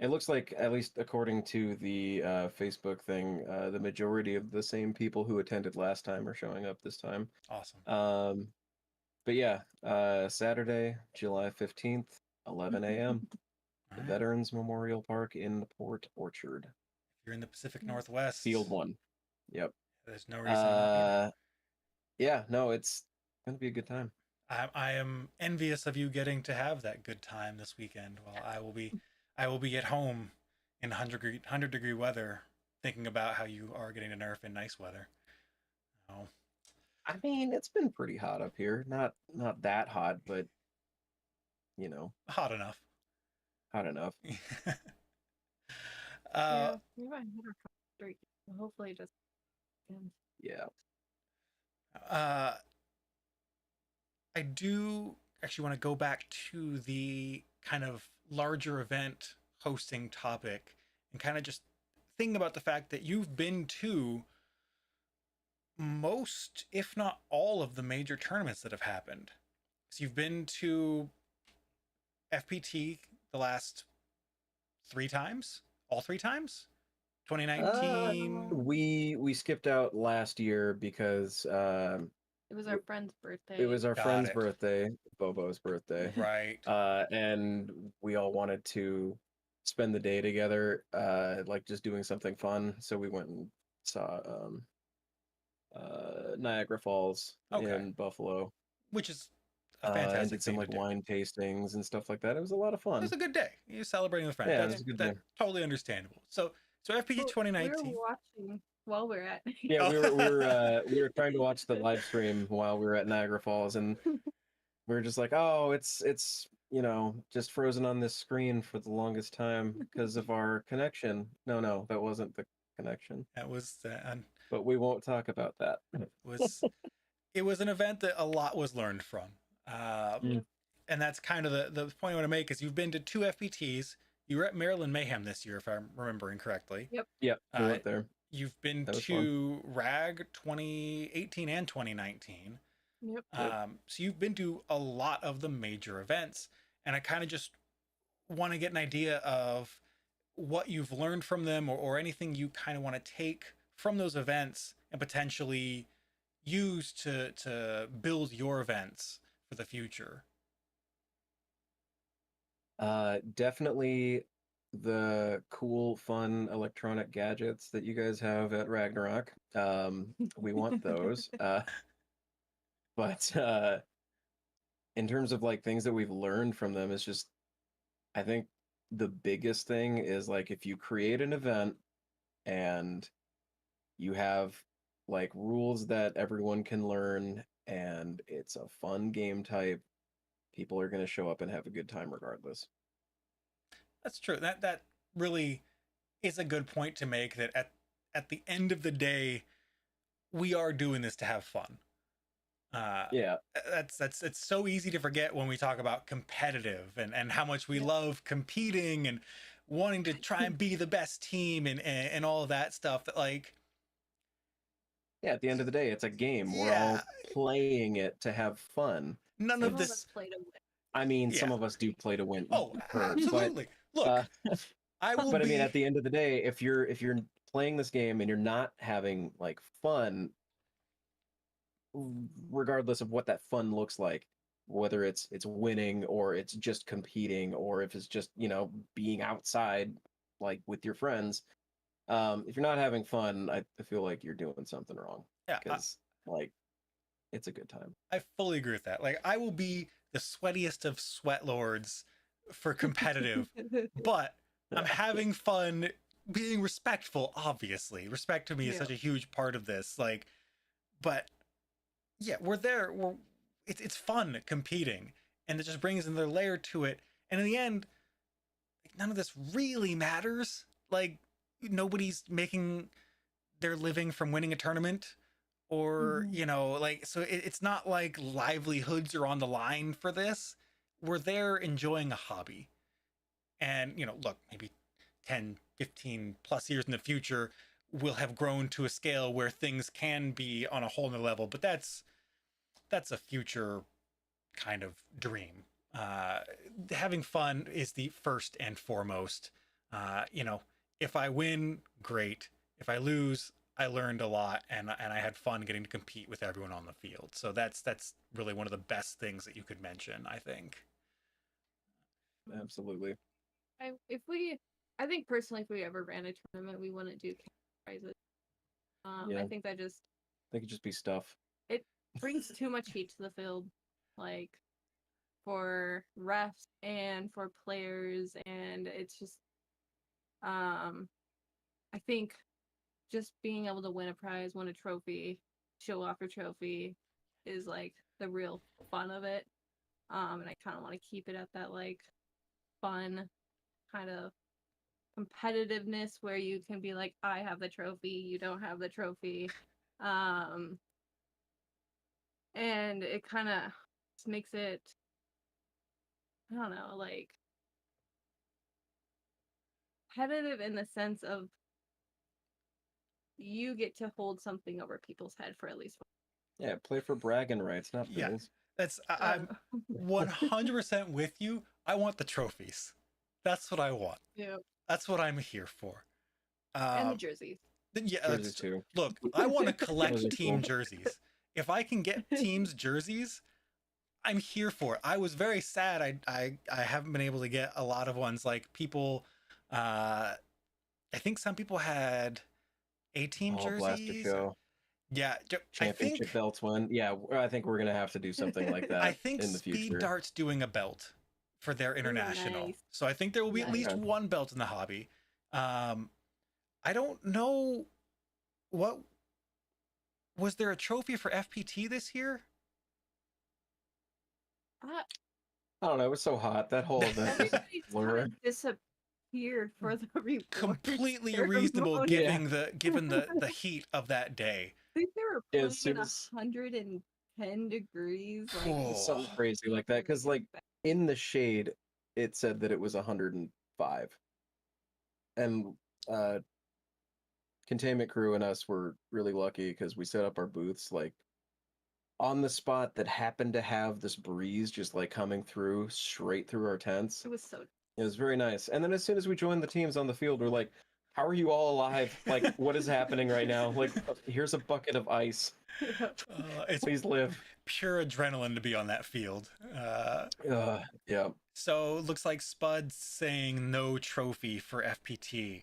It looks like, at least according to the Facebook thing, the majority of the same people who attended last time are showing up this time. Awesome. But yeah, Saturday, July 15th, 11 a.m. All The right. Veterans Memorial Park in Port Orchard. If you're in the Pacific Northwest, Field 1. Yep. there's no reason to not be there. Yeah, no, it's going to be a good time. I am envious of you getting to have that good time this weekend. While I will be at home in 100 degree weather, thinking about how you are getting to nerf in nice weather. Oh, I mean, it's been pretty hot up here. Not that hot, but you know, hot enough. hot enough. Yeah, we might hit our streak. Hopefully, just Yeah. I do actually want to go back to the kind of larger event hosting topic and kind of just think about the fact that you've been to most, if not all, of the major tournaments that have happened. So you've been to FPT the last 3 times, all 3 times, 2019. We skipped out last year because it was our friend's birthday. it was our Got friend's it. birthday, Bobo's birthday. Right. And we all wanted to spend the day together, like just doing something fun. So we went and saw Niagara Falls Okay. in Buffalo, Which is a and fantastic did some thing like to do. wine tastings and stuff like that. It was a lot of It fun. was a good day. You're celebrating with friends. Yeah, it That's was a good that day. totally understandable. So FPT We 2019. were watching while we are at. Yeah, we were trying to watch the live stream while we were at Niagara Falls, and we were just like, oh, it's just frozen on this screen for the longest time because of our connection. No, that wasn't the connection. That was But we won't talk about that. was it was an event that a lot was learned from. Mm. and that's kind of the point I want to make is you've been to 2 FPTs. You were at Maryland Mayhem this year, if I'm remembering correctly. Yep. Yep, we went there. You've been That was fun. to RAG 2018 and 2019. Yep. So you've been to a lot of the major events, and I kind of just want to get an idea of what you've learned from them, or anything you kind of want to take from those events and potentially use to build your events for the future. Definitely the cool, fun electronic gadgets that you guys have at Ragnarok. We want those. But in terms of like things that we've learned from them, it's just, I think the biggest thing is like if you create an event and you have like rules that everyone can learn and it's a fun game type, people are going to show up and have a good time regardless. That's true. That really is a good point to make, that at the end of the day, we are doing this to have fun. Yeah, It's so easy to forget when we talk about competitive and how much we love competing and wanting to try and be the best team and all of that stuff, that like, yeah, at the end of the day, it's a game. We're all playing it to have fun. None Some of of this. us play to win. I mean, some of us do play to win. Oh, but absolutely. Look, I will but I be. mean, at the end of the day, if you're playing this game and you're not having like fun, regardless of what that fun looks like, whether it's winning or it's just competing or if it's just, you know, being outside like with your friends, if you're not having fun, I feel like you're doing something wrong. Yeah, because like it's a good time. I fully agree with that. Like, I will be the sweatiest of sweat lords for competitive, but I'm having fun being respectful. Obviously, respect to me is such a huge part of this. Like, but yeah, we're there. It's fun competing, and it just brings another layer to it. And in the end, like, none of this really matters. Like, nobody's making their living from winning a tournament, or you know, like, so it's not like livelihoods are on the line for this. We're there enjoying a hobby. And, you know, look, maybe 10, 15 plus years in the future, we'll have grown to a scale where things can be on a whole nother level, but that's a future kind of dream. Having fun is the first and foremost. You know, if I win, great. If I lose, I learned a lot, and I had fun getting to compete with everyone on the field. So that's really one of the best things that you could mention, I think. Absolutely. I think personally, if we ever ran a tournament, we wouldn't do prizes. Yeah. I think They could just be stuff. it brings too much heat to the field, like for refs and for players, and it's just, I think just being able to win a prize, win a trophy, show off your trophy, is like the real fun of it. And I kind of want to keep it at that like fun kind of competitiveness where you can be like, I have the trophy, you don't have the trophy. And it kind of makes it, I don't know, like competitive in the sense of you get to hold something over people's head for at least one. Yeah, play for bragging rights, not Yeah. bills. I'm 100% with you. I want the trophies. That's what I want. Yeah. That's what I'm here for. And the jerseys. Yeah, Jerseys too. look, I want to collect Those are team cool. jerseys. If I can get teams jerseys, I'm here for it. I was very sad I haven't been able to get a lot of ones. Like, people, I think some people had a team Blaster jerseys. show. Yeah, Championship belts one. Yeah, I think we're gonna have to do something like that I think in the Speed future. Dart's doing a belt for their international. nice. So I think there will be at Nice. least one belt in the hobby. I don't know, what was there a trophy for FPT this year? I don't know. It was so hot. That whole event was Everybody blur. kind of disappeared for the reward Completely ceremony. reasonable given the heat of that day. I think they were Yeah, playing as soon in as- 110 degrees. Like, Oh. Something crazy like that, because like in the shade, it said that it was 105. And containment crew and us were really lucky because we set up our booths like on the spot that happened to have this breeze just like coming through straight through our tents. It was so. It was very nice. And then as soon as we joined the teams on the field, we're like, how are you all alive? Like, what is happening right now? Like, here's a bucket of ice. It's Please live. pure adrenaline to be on that field. Yeah. So it looks like Spud's saying no trophy for FPT,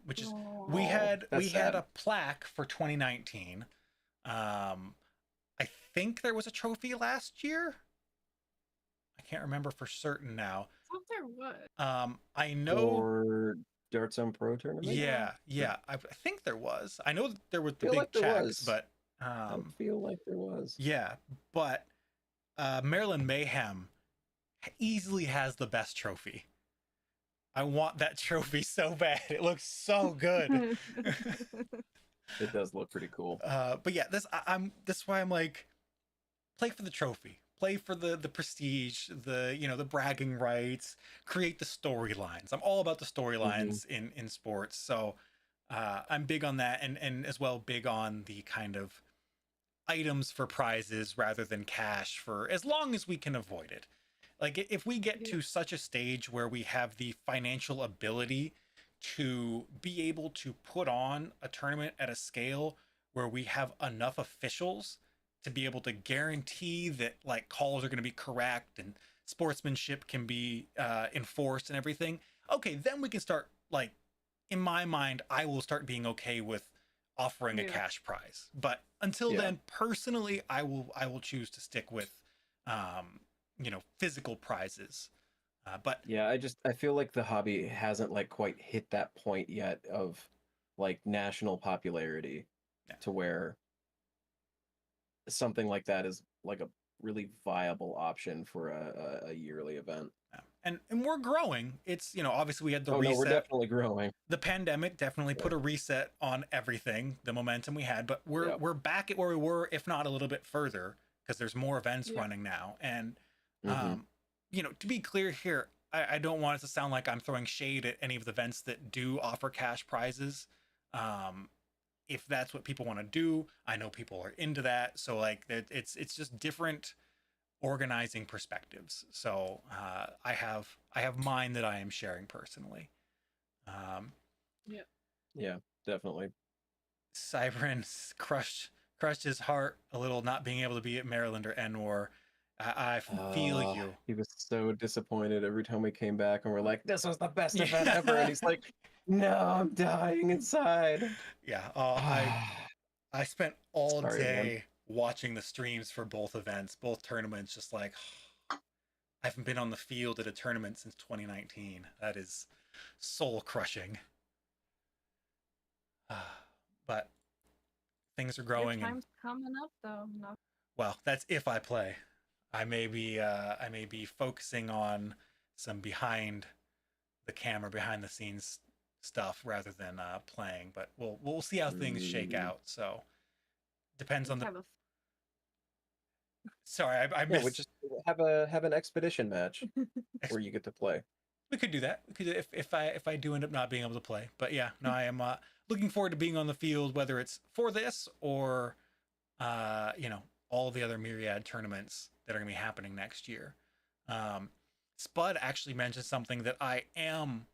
which is we had sad. a plaque for 2019. I think there was a trophy last year. I can't remember for certain now. I thought there was. I know. Or Darts on Pro tournament. Yeah. I think there was. I know that there was the Feel big like there checks, was. but I feel like there was. yeah, but Maryland Mayhem easily has the best trophy. I want that trophy so bad. It looks so good. It does look pretty cool. But yeah, that's why I'm like, play for the trophy, play for the prestige, the bragging rights, create the storylines. I'm all about the storylines in sports, so I'm big on that, and as well big on the kind of items for prizes rather than cash for as long as we can avoid it. Like if we get to such a stage where we have the financial ability to be able to put on a tournament at a scale where we have enough officials to be able to guarantee that like calls are going to be correct and sportsmanship can be enforced and everything, okay, then we can start, like, in my mind, I will start being okay with offering a cash prize. But until then, personally, I will choose to stick with physical prizes. But yeah, I feel like the hobby hasn't like quite hit that point yet of like national popularity to where something like that is like a really viable option for a yearly event. And we're growing. It's, obviously we had the reset. No, we're definitely growing. The pandemic definitely put a reset on everything, the momentum we had, but we're back at where we were, if not a little bit further, because there's more events running now. And to be clear here, I don't want it to sound like I'm throwing shade at any of the events that do offer cash prizes. If that's what people want to do, I know people are into that. So like it's just different organizing perspectives. So I have mine that I am sharing personally. Yeah, definitely. Cyberin's crushed his heart a little not being able to be at Maryland or NWAR. I feel you. He was so disappointed every time we came back and we're like, this was the best event ever. And he's like, no, I'm dying inside. Yeah. I spent all day watching the streams for both events, both tournaments, just like, I haven't been on the field at a tournament since 2019. That is soul crushing. But things are growing. Your time's coming up though. No. Well, that's if I play. I may be focusing on some behind the camera, behind the scenes stuff rather than playing. But we'll see how things shake out. So depends on the. Sorry, I missed. We just have an expedition match where you get to play. We could do that. We could if I do end up not being able to play. But yeah, no, I am looking forward to being on the field, whether it's for this or all the other myriad tournaments that are going to be happening next year. Spud actually mentioned something that I am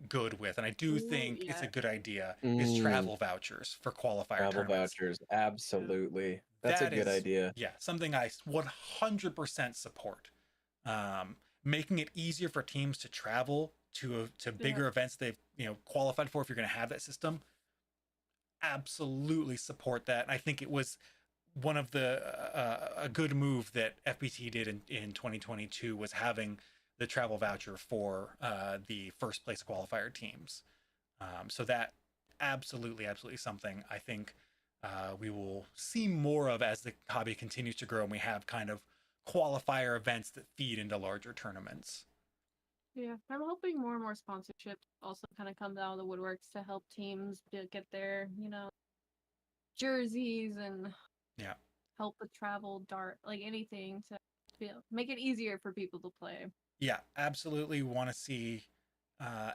good with, and I do think it's a good idea, is travel vouchers for qualifier tournaments. Vouchers, absolutely. That's a good idea. Yeah, something I 100% support. Making it easier for teams to travel to bigger events they've qualified for, if you're going to have that system. Absolutely support that. And I think it was one of the a good move that FPT did in 2022 was having the travel voucher for the first place qualifier teams. So that absolutely something I think we will see more of as the hobby continues to grow and we have kind of qualifier events that feed into larger tournaments. Yeah, I'm hoping more and more sponsorships also kind of come out of the woodworks to help teams get their, jerseys and help with travel, like anything to feel. Make it easier for people to play. Yeah, absolutely want to see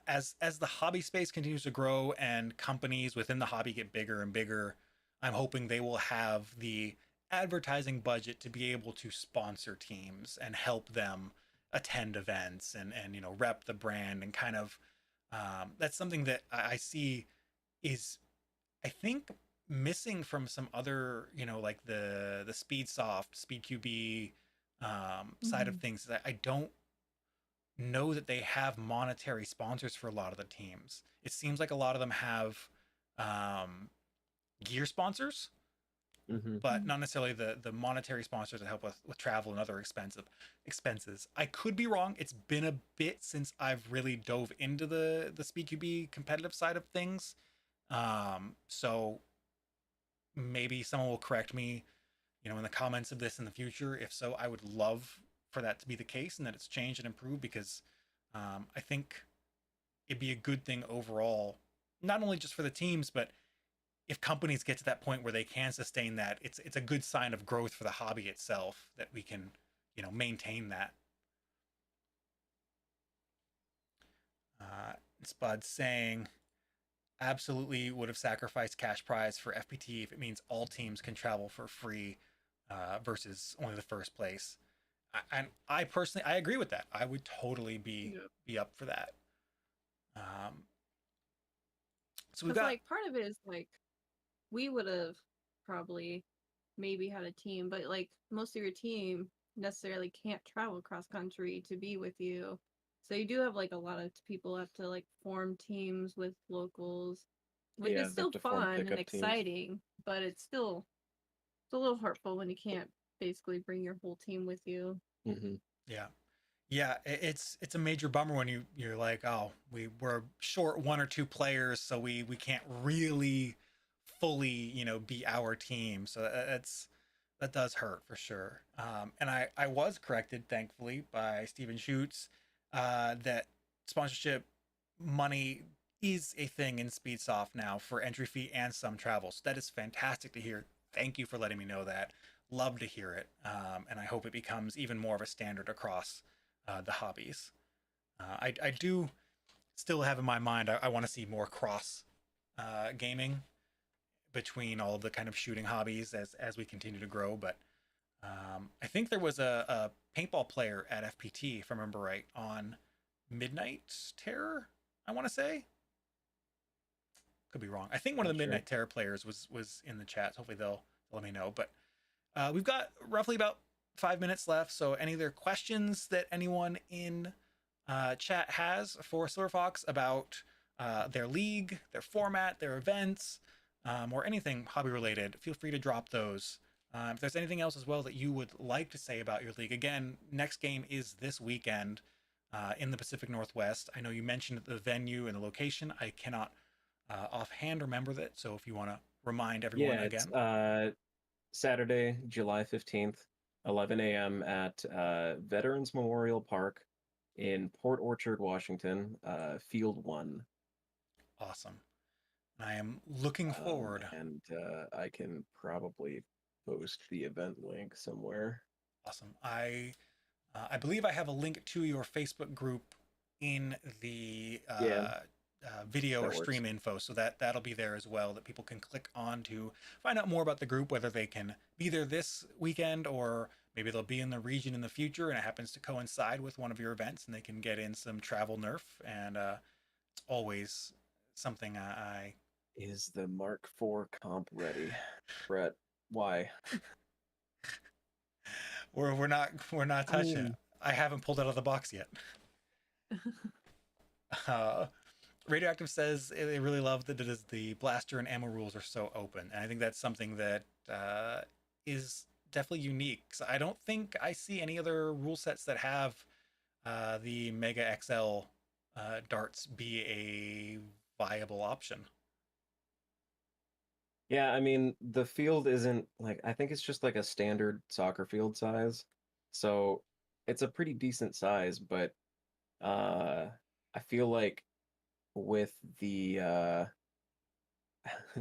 as the hobby space continues to grow and companies within the hobby get bigger and bigger. I'm hoping they will have the advertising budget to be able to sponsor teams and help them attend events and rep the brand and kind of that's something that I see is I think missing from some other like the speed QB side of Mhm. things that I don't know that they have monetary sponsors for a lot of the teams. It seems like a lot of them have um, gear sponsors, Hmm. but not necessarily the monetary sponsors that help with travel and other expenses. I could be wrong. It's been a bit since I've really dove into the Speed QB competitive side of things. So maybe someone will correct me, in the comments of this in the future. If so, I would love for that to be the case and that it's changed and improved because I think it'd be a good thing overall, not only just for the teams, but if companies get to that point where they can sustain that, it's a good sign of growth for the hobby itself that we can, maintain that. Spud saying, absolutely would have sacrificed cash prize for FPT if it means all teams can travel for free versus only the first place. And I personally, I agree with that. I would totally be up for that. Um, so we've Because got like part of it is like we would have probably maybe had a team, but like most of your team necessarily can't travel cross country to be with you. So you do have like a lot of people have to like form teams with locals, which Yeah, is they have still to form fun and pickup teams. exciting, but it's a little hurtful when you can't basically bring your whole team with you. Hmm. yeah, yeah. It's a major bummer when you're like, oh, we're short one or two players, so we can't really fully be our team. So that does hurt for sure. And I was corrected thankfully by Steven Schutz that sponsorship money is a thing in Speedsoft now for entry fee and some travel. So that is fantastic to hear. Thank you for letting me know that. Love to hear it, and I hope it becomes even more of a standard across the hobbies. I do still have in my mind I want to see more cross gaming between all the kind of shooting hobbies as we continue to grow. But I think there was a paintball player at FPT, if I remember right, on Midnight Terror. I want to say, could be wrong. I think one of Not the sure. Midnight Terror players was in the chat. So hopefully they'll let me know. But we've got roughly about 5 minutes left. So any other questions that anyone in chat has for Silver Fox about their league, their format, their events, or anything hobby related, feel free to drop those. If there's anything else as well that you would like to say about your league, again, next game is this weekend in the Pacific Northwest. I know you mentioned the venue and the location. I cannot offhand remember that. So if you want to remind everyone Yeah, it's again. Saturday, July 15th, 11 a.m. at Veterans Memorial Park in Port Orchard, Washington, Field 1. Awesome. I am looking forward. And I can probably post the event link somewhere. Awesome. I believe I have a link to your Facebook group in the Yeah, video or that works. stream info, so that'll be there as well. That people can click on to find out more about the group, whether they can be there this weekend or maybe they'll be in the region in the future, and it happens to coincide with one of your events, and they can get in some travel nerf. And it's always something I Is the Mark IV comp ready? Brett, why? we're not I touching it. mean, I haven't pulled it out of the box yet. Uh, Radioactive says they really love that it is the blaster and ammo rules are so open, and I think that's something that is definitely unique. So I don't think I see any other rule sets that have the Mega XL darts be a viable option. yeah, I mean, the field isn't like, I think it's just like a standard soccer field size. So it's a pretty decent size, but uh I feel like with the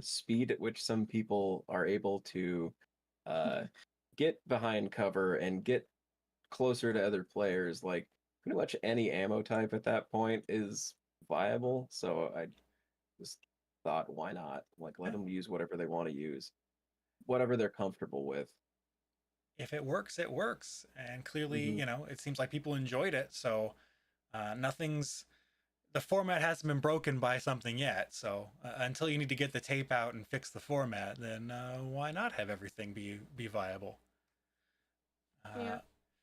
speed at which some people are able to uh get behind cover and get closer to other players, like pretty much any ammo type at that point is viable. So I just thought, why not? Like, let Yeah. them use whatever they want to use, whatever they're comfortable with. If it works, it works. And clearly, Mhm. it seems like people enjoyed it. So the format hasn't been broken by something yet. So until you need to get the tape out and fix the format, then why not have everything be viable? Yeah.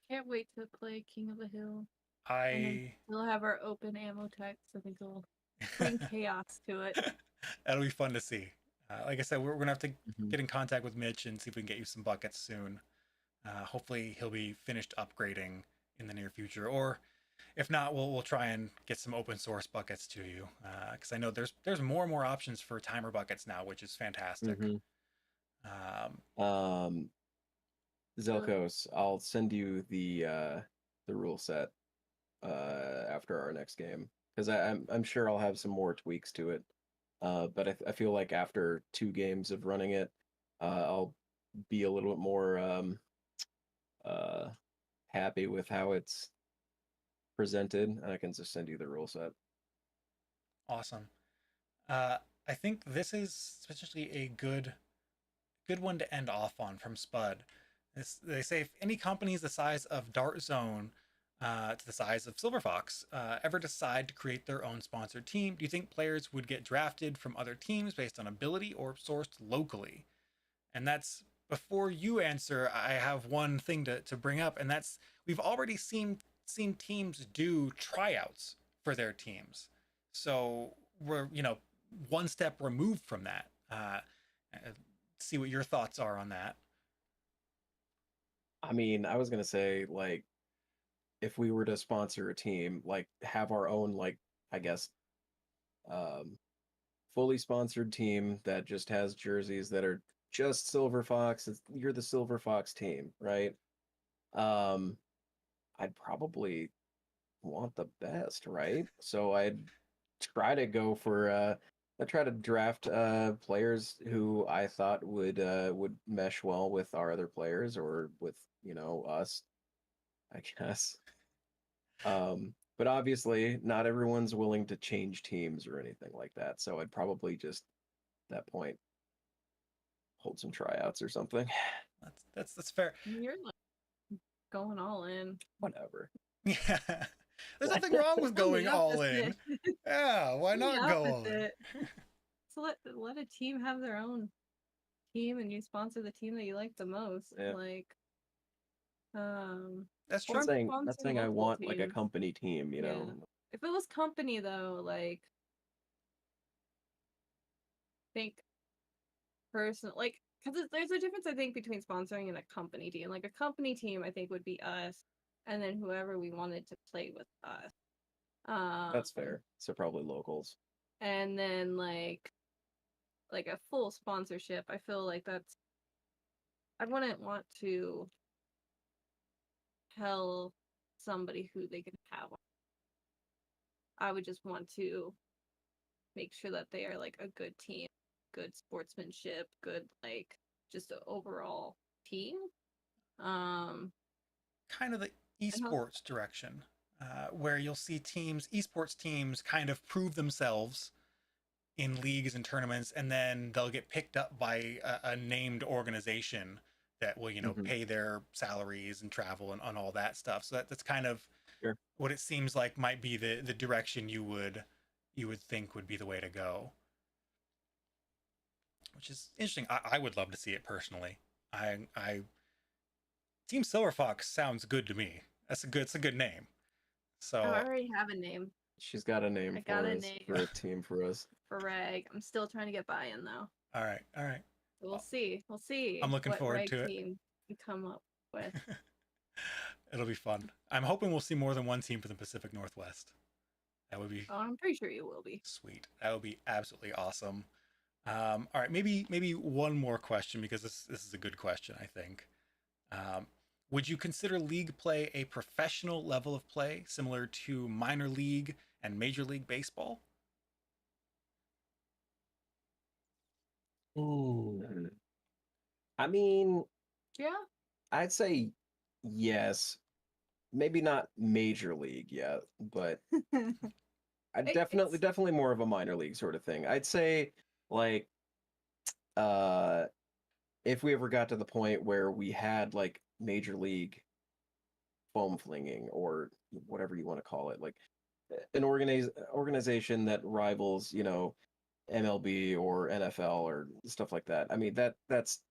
Can't wait to play King of the Hill. And then I we'll have our open ammo types. I think it'll bring chaos to it. That'll be fun to see. Like I said, we're gonna have to Mhm. get in contact with Mitch and see if we can get you some buckets soon. Hopefully, he'll be finished upgrading in the near future, or if not, we'll try and get some open source buckets to you. Because I know there's more and more options for timer buckets now, which is fantastic. Mhm. Um, Zelkos, I'll send you the rule set after our next game, because I'm sure I'll have some more tweaks to it. But I feel like after 2 games of running it, I'll be a little bit more uh, happy with how it's presented, and I can just send you the rule set. Awesome. I think this is especially a good one to end off on from Spud. They say if any companies the size of Dart Zone to the size of Silver Fox ever decide to create their own sponsored team, do you think players would get drafted from other teams based on ability or sourced locally? And that's before you answer. I have one thing to bring up, and that's we've already seen teams do tryouts for their teams, so we're one step removed from that. See what your thoughts are on that. I mean, I was gonna say, like, if we were to sponsor a team, like have our own, like, I guess, um, fully sponsored team that just has jerseys that are just Silver Fox. You're the Silver Fox team, right? Um, I'd probably want the best, right? So I'd try to go for I try to draft players who I thought would mesh well with our other players or with, us, I guess. But obviously not everyone's willing to change teams or anything like that. So I'd probably just at that point hold some tryouts or something. That's fair. You're like going all in. Whatever. Yeah, there's What? nothing wrong with going The all in. opposite. Yeah, why The not go all in? opposite. So let a team have their own team, and you sponsor the team that you like the most. Yeah. Like, That's or true. Not sponsor saying I local want like a teams. company team, Yeah. If it was company though, like, think person like because there's a difference I think between sponsoring and a company team. Like a company team, I think would be us, and then whoever we wanted to play with us. That's fair. So probably locals. And then like a full sponsorship, I feel like I wouldn't want to tell somebody who they can have. I would just want to make sure that they are like a good team, good sportsmanship, good like just an overall team. Kind of the And help. esports direction, where you'll see esports teams, kind of prove themselves in leagues and tournaments, and then they'll get picked up by a named organization that will, Mhm. pay their salaries and travel and all that stuff. So that's kind of Sure. what it seems like might be the direction you would think would be the way to go, which is interesting. I would love to see it personally. I Team Silver Fox sounds good to me. It's a good name. Oh, I So already have a name She's got a name I got for a us, name. for a team for us. for Rag. I'm still trying to get buy-in though. all right, all right. So we'll see. We'll see I'm looking what forward Rag to it. team we come up with. It'll be fun. I'm hoping we'll see more than one team for the Pacific Northwest. That would be Oh, I'm pretty sure you will be. sweet. That would be absolutely awesome. All right, maybe one more question, because this is a good question, I think. Um, would you consider league play a professional level of play, similar to minor league and major league baseball? Ooh. I mean, Yeah. I'd say yes, maybe not major league yet, but I It- definitely more of a minor league sort of thing. I'd say like uh if we ever got to the point where we had like major league foam flinging or whatever you want to call it, like an organization that rivals, MLB or NFL or stuff like that. I mean, that's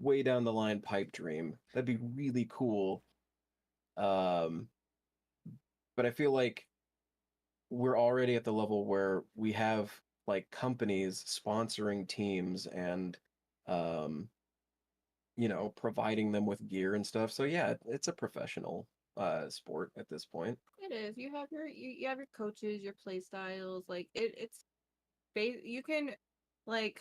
way down the line pipe dream. That'd be really cool. Um, but I feel like we're already at the level where we have like companies sponsoring teams and um, providing them with gear and stuff. So yeah, it's a professional sport at this point. It is. You have your coaches, your play styles. Like you can like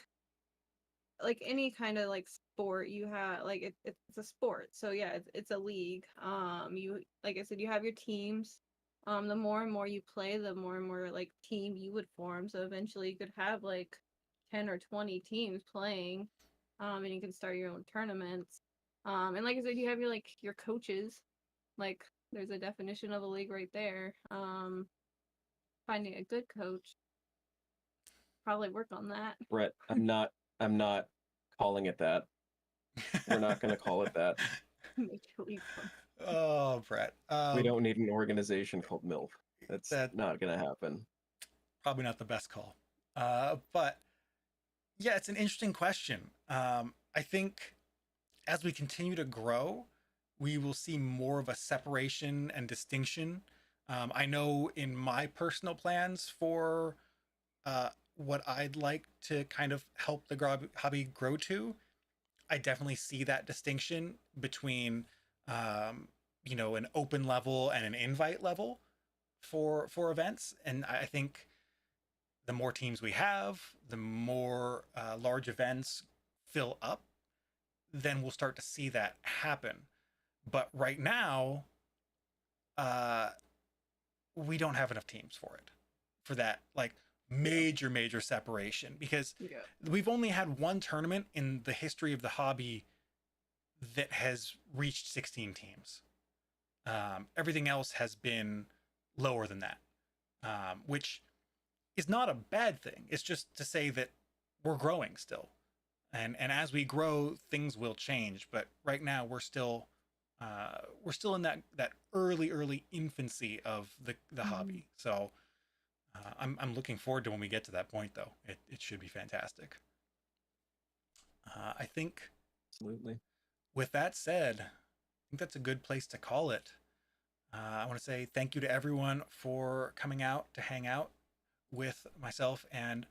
any kind of like sport you have like it's a sport. So yeah, it's a league. You like I said, you have your teams. The more and more you play, the more and more like team you would form. So eventually you could have like 10 or 20 teams playing. And you can start your own tournaments. And like I said, you have your coaches. Like there's a definition of a league right there. Finding a good coach, probably work on that. Brett, I'm not calling it that. We're not going to call it that. Major League Oh, Brett. We don't need an organization called MILF. That's That- not going to happen. Probably not the best call. But yeah, it's an interesting question. I think as we continue to grow, we will see more of a separation and distinction. I know in my personal plans for what I'd like to kind of help the hobby grow to, I definitely see that distinction between, an open level and an invite level for events. And I think the more teams we have, the more large events fill up, then we'll start to see that happen. But right now, uh, we don't have enough teams for that like major separation, because Yeah. we've only had one tournament in the history of the hobby that has reached 16 teams. Everything else has been lower than that, which is not a bad thing. It's just to say that we're growing still, and as we grow, things will change. But right now, we're still in that early infancy of the hobby. So I'm looking forward to when we get to that point, though. It should be fantastic. I think Absolutely. with that said, I think that's a good place to call it. I want to say thank you to everyone for coming out to hang out with myself and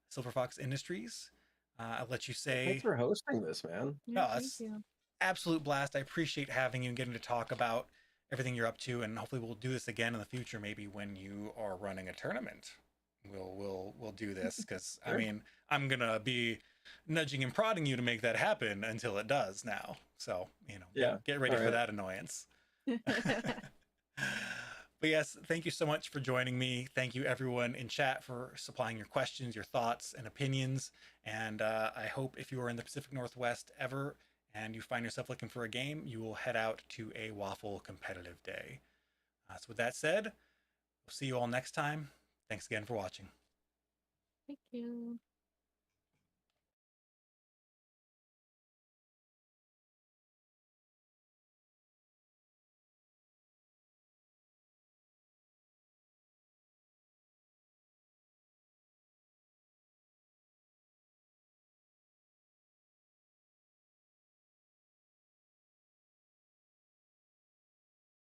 Silver Fox Industries. I'll let you say. Thanks for hosting this, man. Yeah, Oh, thank it's you. absolute blast. I appreciate having you and getting to talk about everything you're up to, and hopefully we'll do this again in the future. Maybe when you are running a tournament, we'll do this, because Sure. I mean, I'm gonna be nudging and prodding you to make that happen until it does now. So Yeah. get ready All for right. that annoyance. But yes, thank you so much for joining me. Thank you everyone in chat for supplying your questions, your thoughts, and opinions. And I hope if you are in the Pacific Northwest ever and you find yourself looking for a game, you will head out to a WAFFL competitive day. So with that said, we'll see you all next time. Thanks again for watching. Thank you.